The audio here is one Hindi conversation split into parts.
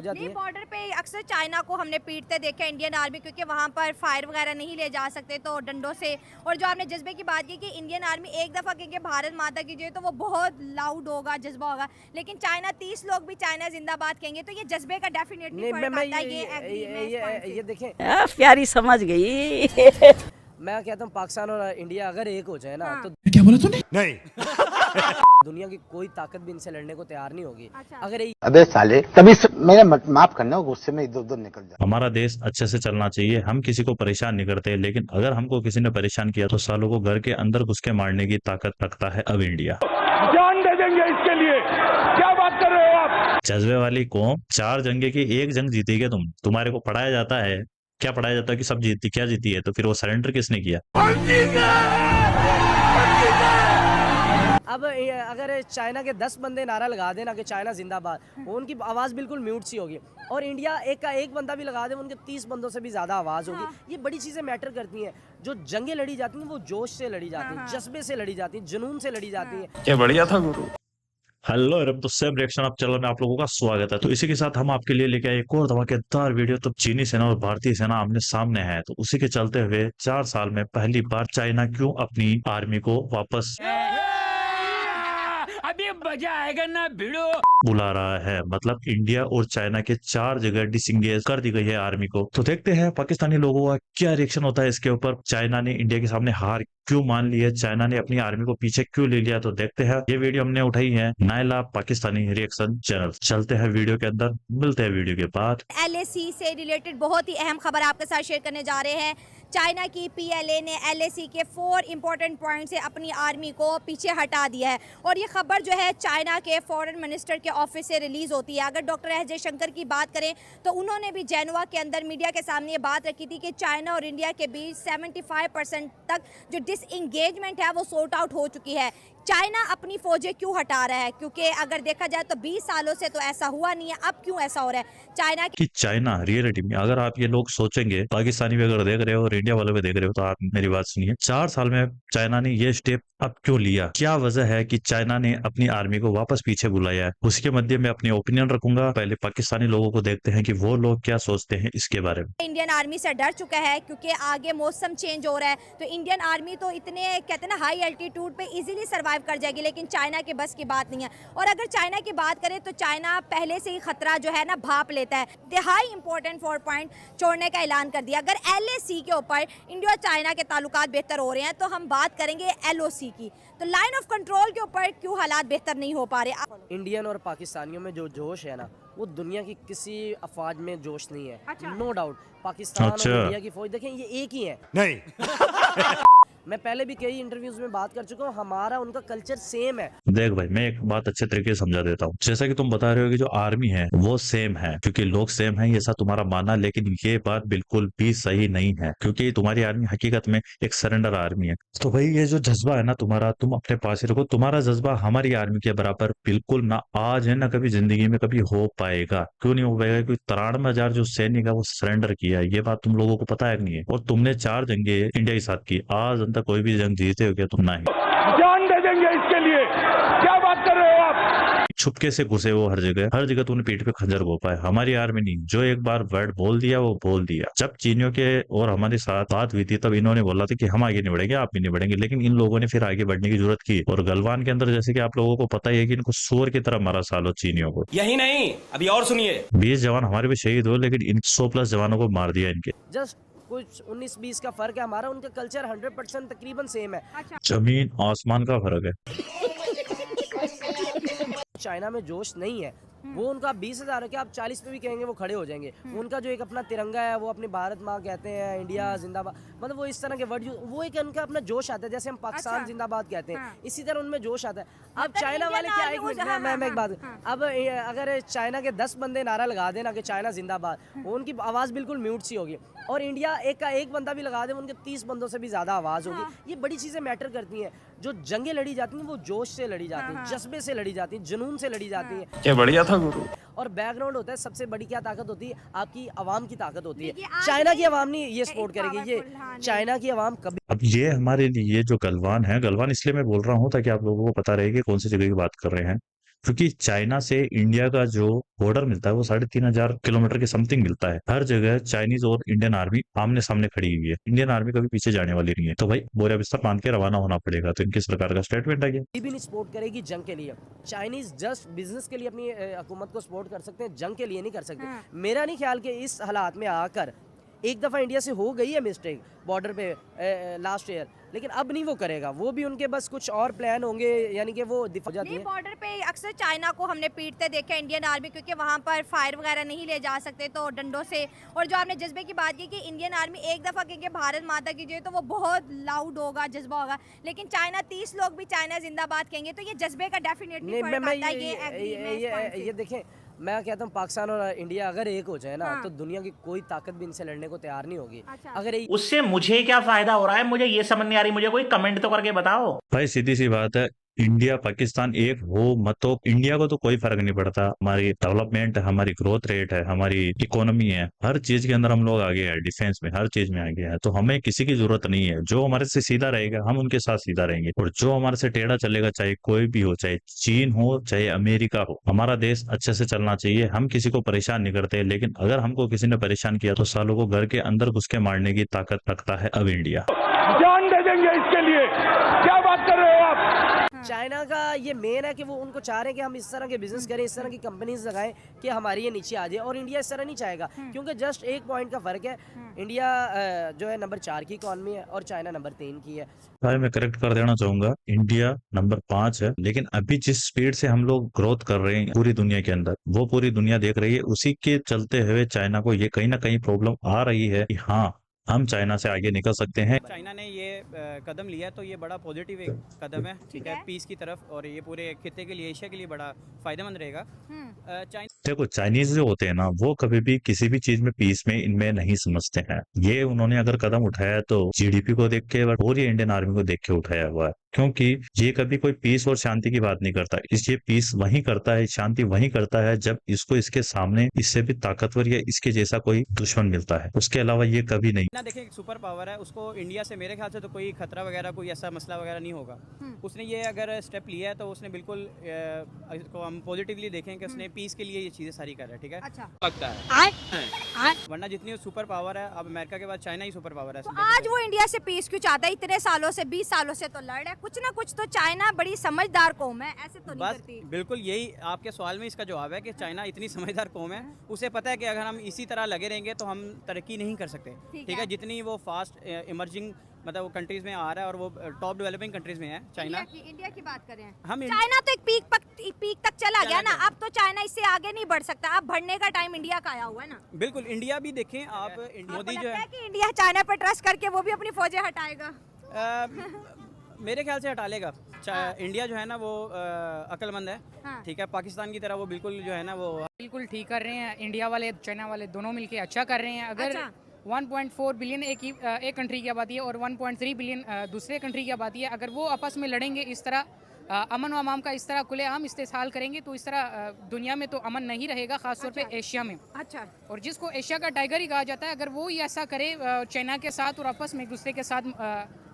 नहीं, बॉर्डर पे अक्सर चाइना को हमने पीटते देखे इंडियन आर्मी, क्योंकि वहाँ पर फायर वगैरह नहीं ले जा सकते तो डंडों से। और जो आपने जज्बे की बात की कि इंडियन आर्मी एक दफ़ा कहेंगे भारत माता की जय तो वो बहुत लाउड होगा, जज्बा होगा, लेकिन चाइना 30 लोग भी चाइना जिंदाबाद कहेंगे तो ये जज्बे का डेफिनेटली फर्क आता है। ये देखें, प्यारी समझ गई। मैं कहता हूँ पाकिस्तान और इंडिया अगर एक हो जाए ना, हाँ। तो क्या बोला तूने? नहीं। दुनिया की कोई ताकत भी इनसे लड़ने को तैयार नहीं होगी। अच्छा। अगर ये अबे साले तभी मेरे माफ करना, गुस्से में इधर उधर निकल जा। हमारा देश अच्छे से चलना चाहिए, हम किसी को परेशान नहीं करते, लेकिन अगर हमको किसी ने परेशान किया तो सालों को घर के अंदर घुस के मारने की ताकत रखता है अब इंडिया। जान दे देंगे इसके लिए। क्या बात कर रहे हो आप? जज्बे वाली कौम, 4 जंगे की एक जंग जीती क्या तुम्हारे को पढ़ाया जाता है? क्या पढ़ाया जाता है कि सब जीती, क्या जीती है? तो फिर वो सरेंडर किसने किया? अब अगर चाइना के 10 बंदे नारा लगा देना कि चाइना जिंदाबाद, उनकी आवाज़ बिल्कुल म्यूट सी होगी। और इंडिया एक का एक बंदा भी लगा दे, उनके 30 बंदों से भी ज़्यादा आवाज़ होगी। ये बड़ी चीज़ें मैटर करती हैं। जो जंगें लड़ी जाती हैं वो जोश से लड़ी जाती हैं, जज्बे से लड़ी जाती हैं, जुनून से लड़ी जाती हैं। क्या बढ़िया था गुरु। हेलो अरब, तो सेम रिएक्शन आप चैनल में आप लोगों का स्वागत है। तो इसी के साथ हम आपके लिए लेके आए एक और धमाकेदार वीडियो। तो चीनी सेना और भारतीय सेना आमने सामने है, तो उसी के चलते हुए 4 साल में पहली बार चाइना क्यों अपनी आर्मी को वापस अभी मजा आएगा ना भिड़ो। बुला रहा है। मतलब इंडिया और चाइना के 4 जगह डिसंगेज कर दी गई है आर्मी को। तो देखते हैं पाकिस्तानी लोगों का क्या रिएक्शन होता है इसके ऊपर। चाइना ने इंडिया के सामने हार क्यों मान ली है, चाइना ने अपनी आर्मी को पीछे क्यों ले लिया, तो देखते हैं। ये वीडियो हमने उठाई है नायला पाकिस्तानी रिएक्शन चैनल। चलते हैं वीडियो के अंदर, मिलते हैं वीडियो के बाद। LAC से रिलेटेड बहुत ही अहम खबर आपके साथ शेयर करने जा रहे हैं। चाइना की PLA ने LAC के 4 इंपॉर्टेंट पॉइंट से अपनी आर्मी को पीछे हटा दिया है। और ये खबर जो है चाइना के फॉरेन मिनिस्टर के ऑफिस से रिलीज होती है। अगर डॉक्टर एस जयशंकर की बात करें तो उन्होंने भी जेनेवा के अंदर मीडिया के सामने ये बात रखी थी कि चाइना और इंडिया के बीच 75% तक जो डिसएंगेजमेंट है वो सॉर्ट आउट हो चुकी है। चाइना अपनी फौजें क्यों हटा रहा है, क्योंकि अगर देखा जाए तो 20 सालों से तो ऐसा हुआ नहीं है, अब क्यों ऐसा हो रहा है? चाइना कि चाइना रियलिटी में, अगर आप ये लोग सोचेंगे, पाकिस्तानी भी अगर देख रहे हो और इंडिया वाले भी देख रहे हो, तो आप मेरी बात सुनिए। 4 साल में चाइना ने ये स्टेप अब क्यों लिया, क्या वजह है कि चाइना ने अपनी आर्मी को वापस पीछे बुलाया है, उसके मध्य में अपनी ओपिनियन रखूंगा। पहले पाकिस्तानी लोगों को देखते हैं कि वो लोग क्या सोचते हैं इसके बारे में। इंडियन आर्मी से डर चुका है क्योंकि आगे मौसम चेंज हो रहा है, तो इंडियन आर्मी तो इतने कहते हैं ना हाई एल्टीट्यूड पे इजीली सरवाइव कर जाएगी, लेकिन चाइना के बस की बात नहीं है। और अगर चाइना की बात करें तो चाइना पहले से ही खतरा जो है ना भाप लेता है। हाई इंपॉर्टेंट 4 पॉइंट छोड़ने का ऐलान कर दिया। अगर LAC के ऊपर इंडिया और चाइना के ताल्लुकात बेहतर हो रहे हैं तो हम बात करेंगे LOC की। तो लाइन ऑफ कंट्रोल के ऊपर क्यों हालात बेहतर नहीं हो पा रहे? इंडियन और पाकिस्तानियों में जो जोश है ना, वो दुनिया की किसी अफवाज में जोश नहीं है। अच्छा। नो डाउट पाकिस्तान अच्छा। और इंडिया की फौज देखें, ये एक ही है। नहीं। मैं पहले भी कई इंटरव्यूज में बात कर चुका हूँ, हमारा उनका कल्चर सेम है। देख भाई, मैं एक बात अच्छे तरीके से समझा देता हूँ। जैसा कि तुम बता रहे हो कि जो आर्मी है वो सेम है, क्योंकि लोग सेम है, ये सब तुम्हारा मानना, लेकिन ये बात बिल्कुल भी सही नहीं है, क्योंकि तुम्हारी आर्मी हकीकत में एक सरेंडर आर्मी है। तो भाई ये जो जज्बा है ना तुम्हारा, तुम अपने पास ही रखो। तुम्हारा जज्बा हमारी आर्मी के बराबर बिल्कुल ना आज है ना कभी जिंदगी में कभी हो पाएगा। क्यों नहीं हो पाएगा? क्योंकि 93,000 जो सैनिक है वो सरेंडर किया है, ये बात तुम लोगों को पता है नहीं है। और तुमने 4 जंगे इंडिया के साथ की, आज अंत कोई भी जंग जीते हो क्या तुम? नहीं। जान दे देंगे इसके लिए। क्या बात कर रहे हो आप? छुपके से घुसे वो हर जगह तूने पीठ पे खंजर घोपा है। हमारी आर्मी नहीं, जो एक बार वर्ड बोल दिया वो बोल दिया। जब चीनियों के और हमारे साथ बात हुई थी तब इन्होंने बोला था कि हम आगे नहीं बढ़ेंगे, आप भी नहीं बढ़ेंगे, लेकिन इन लोगों ने फिर आगे बढ़ने की जरूरत की। और गलवान के अंदर जैसे कि आप लोगों को पता ही है कि इनको सूअर की तरह मारा सालों चीनियों को। यही नहीं, अभी और सुनिए। 20 जवान हमारे भी शहीद हुए, लेकिन इन 100+ जवानों को मार दिया इनके। जस्ट कुछ 19-20 का फर्क है, हमारा उनका कल्चर 100% तकरीबन सेम है। जमीन आसमान का फर्क है। चाइना में जोश नहीं है, वो उनका 20,000 है कि आप 40 पे भी कहेंगे वो खड़े हो जाएंगे। उनका जो एक अपना तिरंगा है, वो अपनी भारत माँ कहते हैं, इंडिया जिंदाबाद, मतलब वो इस तरह के वर्ड, वो एक उनका अपना जोश आता है। जैसे हम पाकिस्तान जिंदाबाद कहते हैं, इसी तरह उनमें जोश आता है। अब चाइना वाले क्या, एक मिनट मैं एक बात, अब अगर चाइना के 10 बंदे नारा लगा देना कि चाइना जिंदाबाद, उनकी आवाज़ बिल्कुल म्यूट सी होगी। और इंडिया एक का एक बंदा भी लगा दे, उनके 30 बंदों से भी ज़्यादा आवाज़ होगी। ये बड़ी चीज़ें मैटर करती हैं। जो जंगें लड़ी जाती हैं वो जोश से लड़ी जाती हैं, जज्बे से लड़ी जाती हैं, जुनून से लड़ी जाती हैं। क्या बढ़िया था गुरु। और बैकग्राउंड होता है, सबसे बड़ी क्या ताकत होती है? आपकी आवाम की ताकत होती है। चाइना की आवाम नहीं ये सपोर्ट करेगी, ये चाइना की आवाम कभी। अब ये हमारे लिए जो गलवान है, गलवान इसलिए मैं बोल रहा हूँ ताकि आप लोगों को पता रहे कि कौन सी जगह की बात कर रहे हैं। क्योंकि चाइना से इंडिया का जो बॉर्डर मिलता है वो 3,500 किलोमीटर के समथिंग मिलता है। हर जगह चाइनीज और इंडियन आर्मी आमने सामने खड़ी हुई है। इंडियन आर्मी कभी पीछे जाने वाली नहीं है। तो भाई बोरा बिस्तर बांध के रवाना होना पड़ेगा। तो इनकी सरकार का स्टेटमेंट है ये। कोई भी नहीं सपोर्ट करेगी जंग के लिए। चाइनीज जस्ट बिजनेस के लिए अपनी हुकूमत को सपोर्ट कर सकते हैं, जंग के लिए नहीं कर सकते। हाँ। मेरा नहीं ख्याल कि इस हालात में आकर एक दफ़ा इंडिया से हो गई है मिस्टेक बॉर्डर पे लास्ट ईयर, लेकिन अब नहीं वो करेगा। वो भी उनके बस कुछ और प्लान होंगे, यानी कि वो दिफा जाती नहीं, है। बॉर्डर पे अक्सर चाइना को हमने पीटते देखा इंडियन आर्मी, क्योंकि वहाँ पर फायर वगैरह नहीं ले जा सकते तो डंडों से। और जो आपने जज्बे की बात की कि इंडियन आर्मी एक दफ़ा कहेंगे भारत माता की जय तो वो बहुत लाउड होगा, जज्बा होगा, लेकिन चाइना 30 लोग भी चाइना जिंदाबाद कहेंगे तो ये जज्बे का डेफिनेटली नहीं, फर्क मैं आता है। ये agree मैं इस point से। ये देखें, मैं कहता हूँ पाकिस्तान और इंडिया अगर एक हो जाए ना, हाँ। तो दुनिया की कोई ताकत भी इनसे लड़ने को तैयार नहीं होगी। अच्छा। अगर एक उससे मुझे क्या फायदा हो रहा है, मुझे ये समझ नहीं आ रही। मुझे कोई कमेंट तो करके बताओ। भाई सीधी सी बात है, इंडिया पाकिस्तान एक हो मत हो, इंडिया को तो कोई फर्क नहीं पड़ता। हमारी डेवलपमेंट है, हमारी ग्रोथ रेट है, हमारी इकोनॉमी है, हर चीज के अंदर हम लोग आगे हैं, डिफेंस में हर चीज में आगे हैं। तो हमें किसी की जरूरत नहीं है। जो हमारे से सीधा रहेगा हम उनके साथ सीधा रहेंगे, और जो हमारे से टेढ़ा चलेगा, चाहे कोई भी हो, चाहे चीन हो चाहे अमेरिका हो, हमारा देश अच्छे से चलना चाहिए। हम किसी को परेशान नहीं करते, लेकिन अगर हमको किसी ने परेशान किया तो सालों को घर के अंदर घुस के मारने की ताकत रखता है अब इंडिया। जान दे देंगे इसके लिए, क्या बात कर रहे हो आप? चाइना का ये मेन है कि वो उनको चाह रहे हैं कि हम इस तरह के बिजनेस करें, इस तरह की कंपनीज लगाएं कि हमारी ये नीचे आ जाए, और इंडिया इस तरह नहीं चाहेगा। क्योंकि जस्ट एक पॉइंट का फर्क है, इंडिया जो है नंबर 4 की इकॉनमी है और चाइना नंबर 3 की है। भाई मैं करेक्ट कर देना चाहूंगा, इंडिया नंबर 5 है, लेकिन अभी जिस स्पीड से हम लोग ग्रोथ कर रहे हैं पूरी दुनिया के अंदर, वो पूरी दुनिया देख रही है। उसी के चलते हुए चाइना को ये कहीं ना कहीं प्रॉब्लम आ रही है कि हाँ हम चाइना से आगे निकल सकते हैं। चाइना ने ये कदम लिया तो ये बड़ा पॉजिटिव एक कदम है, ठीक है, पीस की तरफ, और ये पूरे खित्ते के लिए, एशिया के लिए बड़ा फायदेमंद रहेगा। चाइना देखो चाइनीज जो होते हैं ना, वो कभी भी किसी भी चीज में पीस में इनमें नहीं समझते हैं। ये उन्होंने अगर कदम उठाया तो जीडीपी को देख के और ये इंडियन आर्मी को देख के उठाया हुआ है, क्योंकि ये कभी कोई पीस और शांति की बात नहीं करता। ये पीस वही करता है, शांति वही करता है जब इसको इसके सामने इससे भी ताकतवर या इसके जैसा कोई दुश्मन मिलता है। उसके अलावा ये कभी नहीं। ना देखें, एक सुपर पावर है, उसको इंडिया से मेरे ख्याल से तो कोई खतरा वगैरह, कोई ऐसा मसला वगैरह नहीं होगा। उसने ये अगर स्टेप लिया है तो उसने बिल्कुल इसको हम पॉजिटिवली देखें कि उसने पीस के लिए ये चीज़ें सारी कर रहा है, ठीक है। अच्छा। लगता है वरना जितनी सुपर पावर है, अब अमेरिका के बाद चाइना ही सुपर पावर है। तो आज वो इंडिया से पीस क्यों चाहता है? इतने सालों से, 20 सालों से तो लड़ है, कुछ ना कुछ तो। चाइना बड़ी समझदार कौम है, ऐसे तो नहीं बस करती। बिल्कुल यही आपके सवाल में इसका जवाब है कि चाइना इतनी समझदार कौम है। उसे पता है कि अगर हम इसी तरह लगे रहेंगे तो हम तरक्की नहीं कर सकते, ठीक है। जितनी वो फास्ट इमर्जिंग मतलब वो कंट्रीज में आ रहा है और वो टॉप डेवलपिंग कंट्रीज में है चाइना। इंडिया की बात करें हम चाइना तो एक पीक तक चला गया ना, अब तो चाइना इससे आगे नहीं बढ़ सकता। अब बढ़ने का टाइम इंडिया का आया हुआ है ना। बिल्कुल, इंडिया भी देखें आप, मोदी जो है कि इंडिया चाइना पर ट्रस्ट करके वो भी अपनी फौजें हटाएगा। मेरे ख्याल से हटा लेगा। इंडिया जो है ना वो अक्लमंद है, हाँ। ठीक है। पाकिस्तान की तरह वो बिल्कुल जो है ना वो बिल्कुल ठीक कर रहे हैं। इंडिया वाले चाइना वाले दोनों मिलके अच्छा कर रहे हैं। अगर अच्छा। 1.4 बिलियन एक कंट्री की आबादी है और 1.3 बिलियन दूसरे कंट्री की आबादी है, अगर वो आपस में लड़ेंगे इस तरह, अमन व अमाम का इस तरह खुलेआम इस्तेसाल करेंगे तो इस तरह दुनिया में तो अमन नहीं रहेगा, खासतौर पे एशिया में। अच्छा। और जिसको एशिया का टाइगर ही कहा जाता है, अगर वो ही ऐसा करे चाइना के साथ और आपस में एक दूसरे के साथ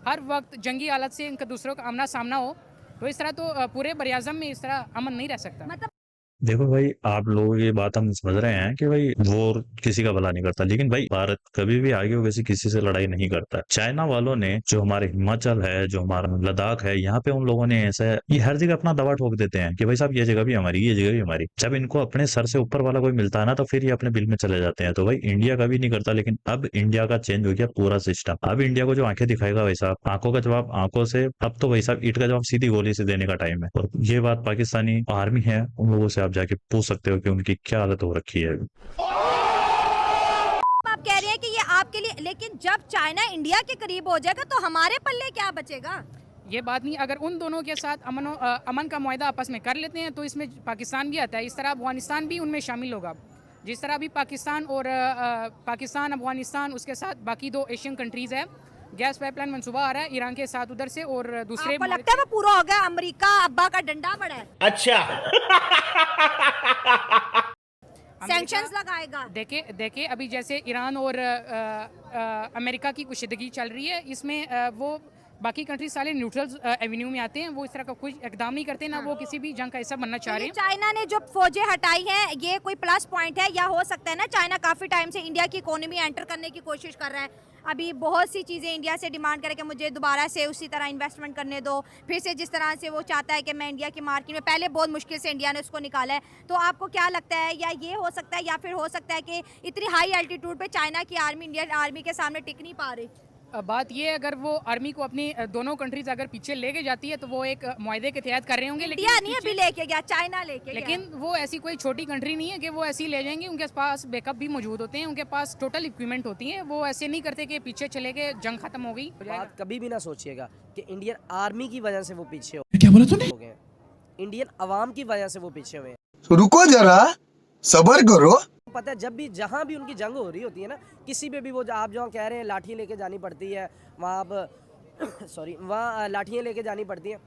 हर वक्त जंगी हालत से इनका दूसरों का आमना सामना हो, तो इस तरह तो पूरे बरियाज़म में इस तरह अमन नहीं रह सकता। मतलब देखो भाई, आप लोग ये बात हम समझ रहे हैं कि भाई वॉर किसी का भला नहीं करता, लेकिन भाई भारत कभी भी आगे वैसे किसी से लड़ाई नहीं करता। चाइना वालों ने जो हमारे हिमाचल है, जो हमारा लद्दाख है, यहाँ पे उन लोगों ने ऐसा ये हर जगह अपना दबा ठोक देते हैं कि भाई साहब ये जगह भी हमारी, ये जगह भी हमारी। जब इनको अपने सर से ऊपर वाला कोई मिलता है ना, तो फिर ये अपने बिल में चले जाते हैं। तो भाई इंडिया कभी नहीं करता, लेकिन अब इंडिया का चेंज हो गया पूरा सिस्टम। अब इंडिया को जो आंखें दिखाएगा भाई साहब, आंखों का जवाब आंखों से, अब तो भाई साहब ईंट का जवाब सीधी गोली से देने का टाइम है। और ये बात पाकिस्तानी आर्मी है, उन लोगों से आप जाके पूछ सकते हो कि उनकी क्या हालत हो रखी है। आप कह रहे हैं कि ये आपके लिए, लेकिन जब चाइना इंडिया के करीब हो जाएगा तो हमारे पल्ले क्या बचेगा? ये बात नहीं, अगर उन दोनों के साथ अमन का मुआहदा आपस में कर लेते हैं तो इसमें पाकिस्तान भी आता है। इस तरह अफगानिस्तान भी उनमें शामिल होगा। जिस तरह अभी पाकिस्तान और पाकिस्तान, अफगानिस्तान, उसके साथ बाकी 2 एशियन कंट्रीज है, गैस पाइपलाइन मंसूबा आ रहा है ईरान के साथ उधर से, और दूसरे आपको लगता है वो पूरा हो गया? अमेरिका अब्बा का डंडा बड़ा है, अच्छा। सैंक्शंस लगाएगा। देखे अभी जैसे ईरान और अमेरिका की कुशीदगी चल रही है, इसमें वो बाकी कंट्री सारे न्यूट्रल एवेन्यू में आते हैं, वो इस तरह का कोई इकदाम नहीं करते, ना वो किसी भी जंग का हिस्सा बनना चाह रहे हैं। चाइना ने जो फौजें हटाई हैं ये कोई प्लस पॉइंट है, या हो सकता है ना चाइना काफ़ी टाइम से इंडिया की इकोनॉमी एंटर करने की कोशिश कर रहा है, अभी बहुत सी चीज़ें इंडिया से डिमांड करे कि मुझे दोबारा से उसी तरह इन्वेस्टमेंट करने दो, फिर से जिस तरह से वो चाहता है कि मैं इंडिया की मार्केट में, पहले बहुत मुश्किल से इंडिया ने उसको निकाला है, तो आपको क्या लगता है, या ये हो सकता है या फिर हो सकता है कि इतनी हाई एल्टीट्यूड पे चाइना की आर्मी इंडियन आर्मी के सामने टिक नहीं पा रही? बात ये है, अगर वो आर्मी को अपनी दोनों कंट्रीज अगर पीछे लेके जाती है तो वो एक मुआहदे के तहत कर रहे होंगे, लेकिन इंडिया नहीं अभी लेके गया, चाइना लेके गया। लेकिन वो ऐसी कोई छोटी कंट्री नहीं है कि वो ऐसी ले जाएंगे, उनके पास बैकअप भी मौजूद होते हैं, उनके पास टोटल इक्विपमेंट होती है, वो ऐसे नहीं करते कि पीछे चले गए जंग खत्म हो गई। बात कभी भी ना सोचिएगा कि इंडियन आर्मी की वजह से वो पीछे क्या बोला तूने? हो गए, इंडियन अवाम की वजह से वो पीछे हुए हैं। रुको जरा, सबर करो। पता है जब भी जहाँ भी उनकी जंग हो रही होती है ना, किसी पे भी वो आप जहाँ कह रहे हैं लाठी लेके जानी पड़ती है, वहाँ आप सॉरी वहाँ लाठियाँ लेके जानी पड़ती हैं,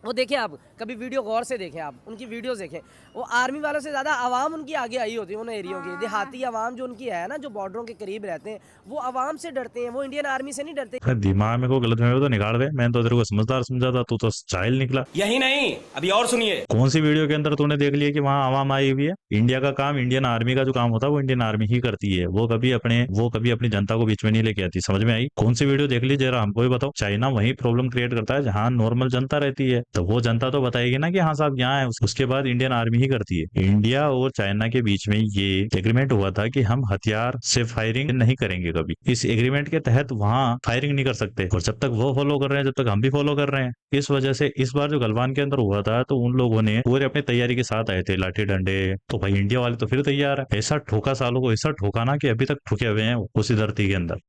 वो देखें आप कभी वीडियो गौर से देखें, आप उनकी वीडियोस देखें, वो आर्मी वालों से ज़्यादा आवाम उनकी आगे आई होती है उन एरियो की। देहाती आवाम जो उनकी है ना, जो बॉर्डरों के करीब रहते हैं, वो आवाम से डरते हैं, वो इंडियन आर्मी से नहीं डरते। दिमाग में कोई गलत फहमी तो निकाल दे, मैं तो तेरे को समझदार समझा था, तू तो चाइल्ड निकला। यही नहीं, अभी और सुनिए। कौन सी वीडियो के अंदर तूने देख लिया कि वहाँ आवाम आई हुई है? इंडिया का काम, इंडियन आर्मी का जो काम होता है वो इंडियन आर्मी ही करती है, वो कभी अपनी जनता को बीच में नहीं लेके आती। समझ में आई? कौन सी वीडियो देख ली जरा हमको भी बताओ। चाइना वही प्रॉब्लम क्रिएट करता है जहाँ नॉर्मल जनता रहती है, तो वो जनता तो बताएगी ना कि हाँ साहब यहाँ है, उसके बाद इंडियन आर्मी ही करती है। इंडिया और चाइना के बीच में ये एग्रीमेंट हुआ था कि हम हथियार से फायरिंग नहीं करेंगे कभी, इस एग्रीमेंट के तहत वहाँ फायरिंग नहीं कर सकते, और जब तक वो फॉलो कर रहे हैं जब तक हम भी फॉलो कर रहे हैं। इस वजह से इस बार जो गलवान के अंदर हुआ था तो उन लोगों ने पूरे अपनी तैयारी के साथ आए थे, लाठी डंडे, तो भाई इंडिया वाले तो फिर तैयार है। ऐसा ठोका सालों को, ऐसा ठोका ना कि अभी तक ठुके हुए हैं उसी धरती के अंदर।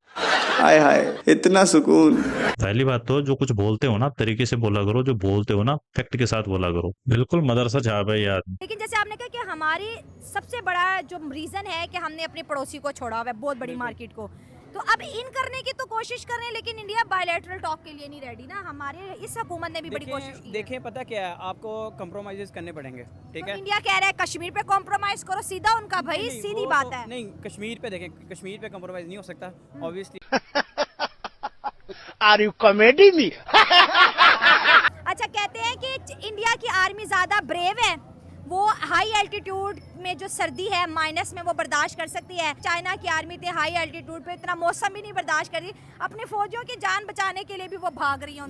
हाय हाय, इतना सुकून। पहली बात तो जो कुछ बोलते हो ना तरीके से बोला करो, जो बोलते हो ना फैक्ट के साथ बोला करो, बिल्कुल मदरसा छाप है यार। लेकिन जैसे आपने कहा कि हमारी सबसे बड़ा जो रीजन है कि हमने अपने पड़ोसी को छोड़ा हुआ है, बहुत बड़ी मार्केट को, तो अब इन करने की तो कोशिश कर रहे हैं, लेकिन इंडिया बायलैटरल टॉक के लिए नहीं रेडी ना। हमारे इस हुकूमत ने भी बड़ी कोशिश की। देखिए पता क्या है, आपको कम्प्रोमाइज़ करने पड़ेंगे, ठीक है। इंडिया कह रहा है कश्मीर पे कॉम्प्रोमाइज करो, सीधा उनका भाई सीधी बात है। नहीं, कश्मीर पे देखें, कश्मीर पे कम्प्रोमाइज़ नहीं हो सकता obviously. Are you comedy me? अच्छा, कहते हैं कि इंडिया की आर्मी ज्यादा ब्रेव है, वो हाई एल्टीट्यूड में जो सर्दी है माइनस में वो बर्दाश्त कर सकती है। चाइना की आर्मी थे हाई एल्टीट्यूड पे इतना मौसम भी नहीं बर्दाश्त कर रही, अपने फौजियों की जान बचाने के लिए भी वो भाग रही है।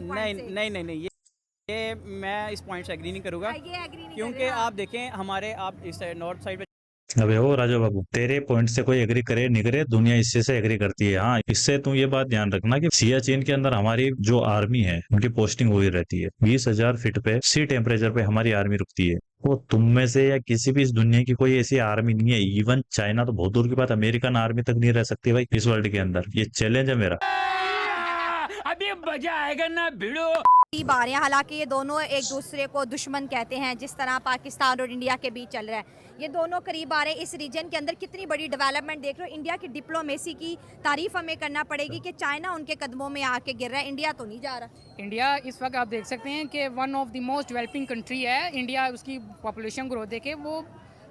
नहीं, ये मैं इस पॉइंट से एग्री नहीं करूँगा, क्योंकि आप देखें हमारे आप इस नॉर्थ साइड पे। अबे ओ राजा बाबू, तेरे पॉइंट से कोई एग्री करे नहीं करे, दुनिया इससे से एग्री करती है। हाँ, इससे तू ये बात ध्यान रखना कि सियाचिन के अंदर हमारी जो आर्मी है उनकी पोस्टिंग हुई रहती है, 20,000 फीट पे सी टेम्परेचर पे हमारी आर्मी रुकती है। वो तुम में से या किसी भी इस दुनिया की कोई ऐसी आर्मी नहीं है, इवन चाइना तो बहुत दूर की बात, अमेरिकन आर्मी तक नहीं रह सकती भाई इस वर्ल्ड के अंदर। ये चैलेंज है मेरा। अभी मजा आएगा ना भिड़ो। आ रहे हैं, हालांकि ये दोनों एक दूसरे को दुश्मन कहते हैं, जिस तरह पाकिस्तान और इंडिया के बीच चल रहा है, ये दोनों करीब आ रहे हैं। इस रीजन के अंदर कितनी बड़ी डेवलपमेंट देख रहे हो। इंडिया की डिप्लोमेसी की तारीफ हमें करना पड़ेगी कि चाइना उनके कदमों में आके गिर रहा है, इंडिया तो नहीं जा रहा। इंडिया इस वक्त आप देख सकते हैं कि one of the most developing country है इंडिया। उसकी पॉपुलेशन ग्रोथ देखे, वो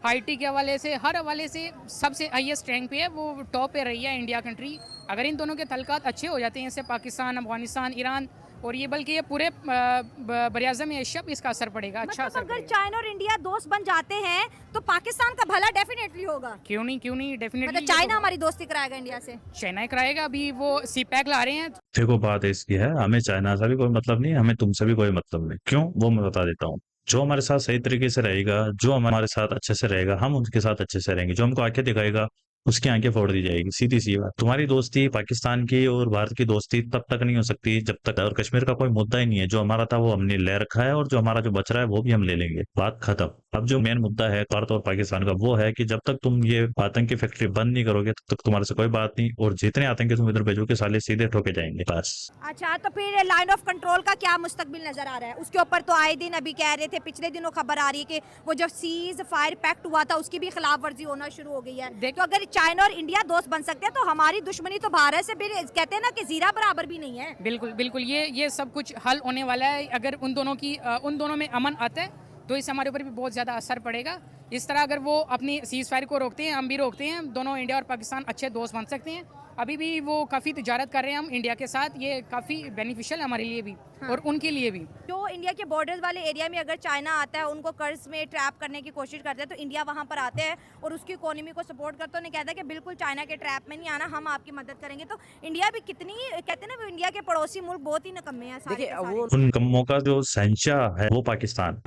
हाईटी के हवाले से, हर हवाले से सबसे हाईएस्ट रैंक पे है, वो टॉप पे रही है इंडिया कंट्री। अगर इन दोनों के तल्लुकात अच्छे हो जाते हैं, जैसे पाकिस्तान, अफगानिस्तान, ईरान, और ये बल्कि ये पूरे बरियाज़म एशिया पे इसका असर पड़ेगा, अच्छा असर अगर चाइना और इंडिया दोस्त बन जाते हैं तो पाकिस्तान का भला डेफिनेटली होगा। क्यों नहीं, डेफिनेटली। मतलब चाइना हमारी दोस्ती कराएगा इंडिया से, चाइना ही कराएगा। अभी वो CPEC ला रहे हैं। देखो बात इसकी है, हमें चाइना से भी कोई मतलब नहीं, हमें तुमसे भी कोई मतलब नहीं। क्यों, वो मैं बता देता हूँ। जो हमारे साथ सही तरीके से रहेगा, जो हमारे साथ अच्छे से रहेगा, हम उनके साथ अच्छे से रहेंगे। जो हमको आंखें दिखाएगा उसकी आंखें फोड़ दी जाएगी, सीधी सी बात। तुम्हारी दोस्ती पाकिस्तान की और भारत की दोस्ती तब तक नहीं हो सकती जब तक, और कश्मीर का कोई मुद्दा ही नहीं है। जो हमारा था वो हमने ले रखा है, और जो हमारा जो बच रहा है वो भी हम ले लेंगे, बात खत्म। अब जो मेन मुद्दा है भारत और पाकिस्तान का, वो है कि जब तक तुम ये आतंकी फैक्ट्री बंद नहीं करोगे तब तक तुम्हारे से कोई बात नहीं, और जितने आतंकी तुम इधर भेजोगे साले सीधे ठोके जाएंगे, बस। अच्छा, तो फिर लाइन ऑफ कंट्रोल का क्या मुस्तकबिल नजर आ रहा है? उसके ऊपर तो आए दिन अभी कह रहे थे, पिछले दिनों खबर आ रही है कि वो जो सीज फायर पैक्ट हुआ था उसकी भी खिलाफ वर्जी होना शुरू हो गई है। तो अगर चाइना और इंडिया दोस्त बन सकते हैं तो हमारी दुश्मनी तो भारत से भी, कहते हैं ना कि जीरा बराबर भी नहीं है। बिल्कुल ये सब कुछ हल होने वाला है। अगर उन दोनों में अमन आता है तो इससे हमारे ऊपर भी बहुत ज़्यादा असर पड़ेगा। इस तरह अगर वो अपनी सीज़ फायर को रोकते हैं, हम भी रोकते हैं, दोनों इंडिया और पाकिस्तान अच्छे दोस्त बन सकते हैं। अभी भी वो काफ़ी तिजारत कर रहे हैं हम इंडिया के साथ, ये काफ़ी बेनिफिशियल है हमारे लिए भी और उनके लिए भी। जो इंडिया के बॉर्डर्स वाले एरिया में अगर चाइना आता है, उनको कर्ज में ट्रैप करने की कोशिश करते हैं, तो इंडिया वहाँ पर आते हैं और उसकी इकोनॉमी को सपोर्ट करते हैं। उन्हें कहता है कि बिल्कुल चाइना के ट्रैप में नहीं आना, हम आपकी मदद करेंगे। तो इंडिया भी कितनी, कहते हैं ना, वो इंडिया के पड़ोसी मुल्क बहुत ही निकम्मे हैं सारे देखिए के सारे। वो उन कम्मों का जो शहंशाह है वो पाकिस्तान।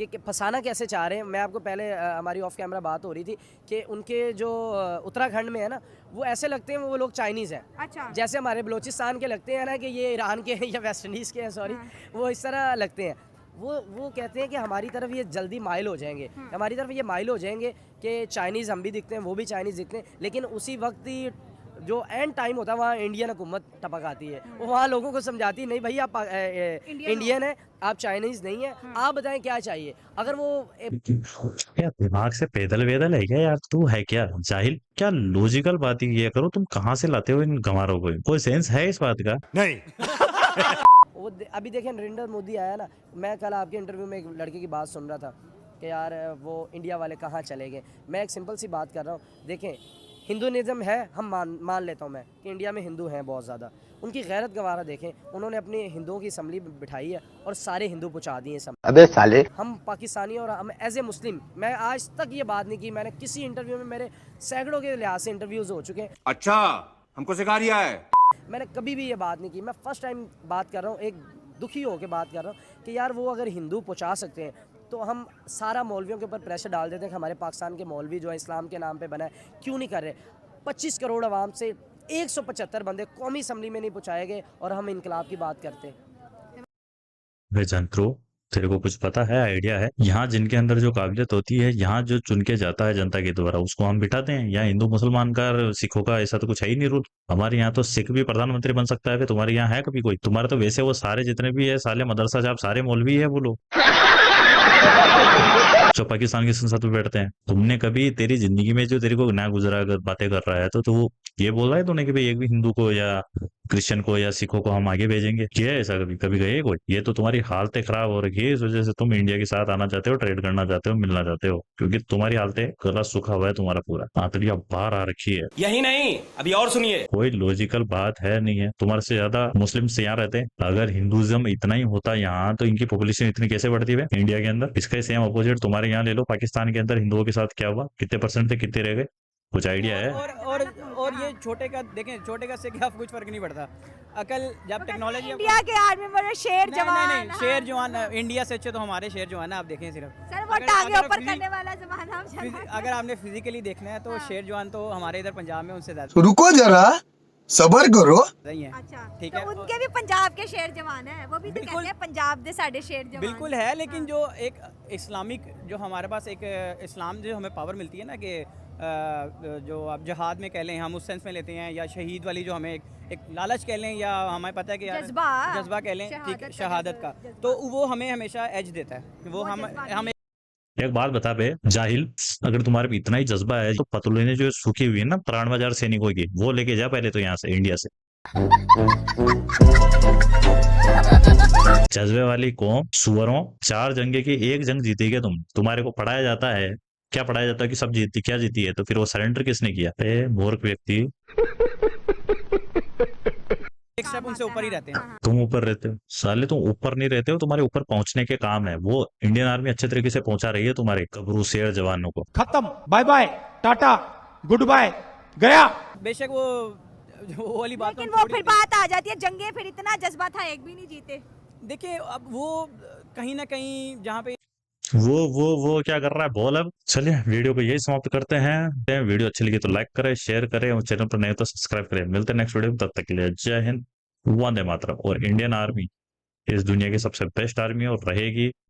कि फंसाना कैसे चाह रहे हैं। मैं आपको पहले हमारी ऑफ कैमरा बात हो रही थी कि उनके जो उत्तराखंड में है ना, वो ऐसे लगते हैं वो लोग चाइनीज़ हैं। अच्छा। जैसे हमारे बलूचिस्तान के लगते हैं ना कि ये ईरान के हैं या वेस्ट इंडीज़ के हैं, सॉरी, वो इस तरह लगते हैं। वो कहते हैं कि हमारी तरफ ये जल्दी माइल हो जाएंगे, हमारी तरफ ये माइल हो जाएंगे कि चाइनीज़ हम भी दिखते हैं, वो भी चाइनीज़ दिखते हैं, लेकिन उसी वक्त ही जो एंड टाइम होता है वहाँ इंडियन हुकूमत टपक आती है। वो वहाँ लोगों को समझाती है, नहीं भाई आप इंडियन है, आप चाइनीज़ नहीं है, आप बताएं क्या चाहिए। अगर वो क्या दिमाग से पैदल वैदल है क्या यार? तू है क्या जाहिल? क्या लॉजिकल बात ही किया करो, तुम कहाँ से लाते हो इन गंवारों को? कोई सेंस है इस बात का? वो अभी देखें नरेंद्र मोदी आया ना, मैं कल आपके इंटरव्यू में एक लड़के की बात सुन रहा था कि यार वो इंडिया वाले कहाँ चले गए। मैं एक सिंपल सी बात कर रहा हूँ, देखें हिंदुनिज़म है, हम मान लेता हूँ मैं कि इंडिया में हिंदू हैं बहुत ज़्यादा। उनकी गैरत गवारा देखें, उन्होंने अपनी हिंदुओं की असम्बली बिठाई है और सारे हिंदू पहुँचा दिए सब। अबे साले, हम पाकिस्तानी और हम एज ए मुस्लिम, मैं आज तक ये बात नहीं की, मैंने किसी इंटरव्यू में, मेरे सैकड़ों के लिहाज से इंटरव्यूज़ हो चुके हैं, अच्छा हमको सिखा रिया है। मैंने कभी भी ये बात नहीं की। मैं फर्स्ट टाइम बात कर रहा हूँ, एक दुखी होकर बात कर रहा हूँ कि यार वो अगर हिंदू पहुँचा सकते हैं तो हम सारा मौलवियों के ऊपर प्रेशर डाल देते हैं कि हमारे पाकिस्तान के मौलवी जो है इस्लाम के नाम पे बना है, क्यों नहीं कर रहे। 25 करोड़ आवाम से 175 बंदे कौमी असम्बली में नहीं पहुँचाए गए और हम इनकलाब की बात करते हैं। वे जंत्रो, तेरे को कुछ पता है, आइडिया है? यहाँ जिनके अंदर जो काबिलियत होती है, यहाँ जो चुन के जाता है जनता के द्वारा, उसको हम बिठाते हैं। यहाँ हिंदू मुसलमान का, सिखों का ऐसा तो कुछ है ही नहीं रूल। हमारे यहाँ तो सिख भी प्रधानमंत्री बन सकता है, तुम्हारे यहाँ है कभी कोई? तुम्हारे तो वैसे वो सारे जितने भी है साले मदरसा साहब सारे मौलवी है वो लोग जो पाकिस्तान की संसद में बैठते हैं। तुमने कभी तेरी जिंदगी में जो तेरे को ना गुजरा अगर बातें कर रहा है तो तू ये बोल रहा है तूने कि भाई एक भी हिंदू को या क्रिश्चियन को या सिखों को हम आगे भेजेंगे? किया है ऐसा कभी? कभी गए कोई? ये तो तुम्हारी हालतें खराब हो रखी है, इस वजह से तुम इंडिया के साथ आना चाहते हो, ट्रेड करना चाहते हो, मिलना चाहते हो, क्योंकि तुम्हारी हालतें गला सूखा हुआ है, तुम्हारा पूरा आंतड़ियां बाहर आ रखी है। यही नहीं, अभी और सुनिए। कोई लॉजिकल बात है नहीं है। तुम्हारे से ज्यादा मुस्लिम यहाँ रहते हैं। अगर हिंदुइज्म इतना ही होता यहाँ तो इनकी पॉपुलेशन इतनी कैसे बढ़ती है इंडिया के अंदर? इसका सेम अपोजिट तुम्हारे यहाँ ले लो, पाकिस्तान के अंदर हिंदुओं के साथ क्या हुआ, कितने परसेंट थे, कितने रह गए, कुछ आइडिया है? और ये छोटे का देखें, छोटे का से क्या कुछ फर्क नहीं पड़ता। अकल जब टेक्नोलॉजी इंडिया के आर्मी में शेर जवान, नहीं शेर जवान इंडिया से अच्छे तो हमारे शेर जवान है। आप देखें सिर्फ सर वो टांगे ऊपर करने वाला जमाना हम चल रहा है। अगर आपने फिजिकली देखना है तो शेर जवान तो हमारे इधर पंजाब में उनसे ज्यादा रुको जरा, सबर करो। सही है। अच्छा, ठीक तो है। उनके भी पंजाब के शेर जवान है, वो भी तो कहते हैं पंजाब दे साढ़े शेर जवान। बिल्कुल है, लेकिन जो एक इस्लामिक, जो हमारे पास एक इस्लाम जो हमें पावर मिलती है ना कि जो आप जहाद में कह लें, हम उस सेंस में लेते हैं, या शहीद वाली जो हमें एक लालच कह लें, या हमें पता है कि यार जज्बा कह लें, ठीक, शहादत का, तो वो हमें हमेशा एज देता है। वो हम एक बात बता बे जाहिल, अगर तुम्हारे में इतना ही जज्बा है तो पतलूने जो सूखी हुई है ना 93,000 सैनिकों की, वो लेके जा पहले तो यहाँ से, इंडिया से। जज्बे वाली कौम, सुअरों, 4 जंगे की 1 जंग जीती गए तुम। तुम्हारे को पढ़ाया जाता है, क्या पढ़ाया जाता है कि सब जीती, क्या जीती है? तो फिर वो सरेंडर किसने किया? मूर्ख व्यक्ति, एक स्टेप उनसे ऊपर ही रहते हैं। तुम ऊपर रहते हो साले, तुम ऊपर नहीं रहते हो, तुम्हारे ऊपर पहुंचने के काम है। वो इंडियन आर्मी अच्छे तरीके से पहुंचा रही है तुम्हारे कबरू शेर जवानों को। खत्म, bye bye, ta-ta, goodbye, गया। बेशक वो वाली बात, लेकिन वो फिर बात आ जाती है, जंगे फिर इतना जज्बा था, एक भी नहीं जीते। देखिए अब वो कहीं ना कहीं जहाँ पे वो क्या कर रहा है बोल। अब चलिए वीडियो को यही समाप्त करते हैं। वीडियो अच्छी लगी तो लाइक करें, शेयर करें और चैनल पर नए तो सब्सक्राइब करें। मिलते हैं नेक्स्ट वीडियो में, तब तक के लिए जय हिंद, वंदे मातरम। और इंडियन आर्मी इस दुनिया की सबसे बेस्ट आर्मी और रहेगी।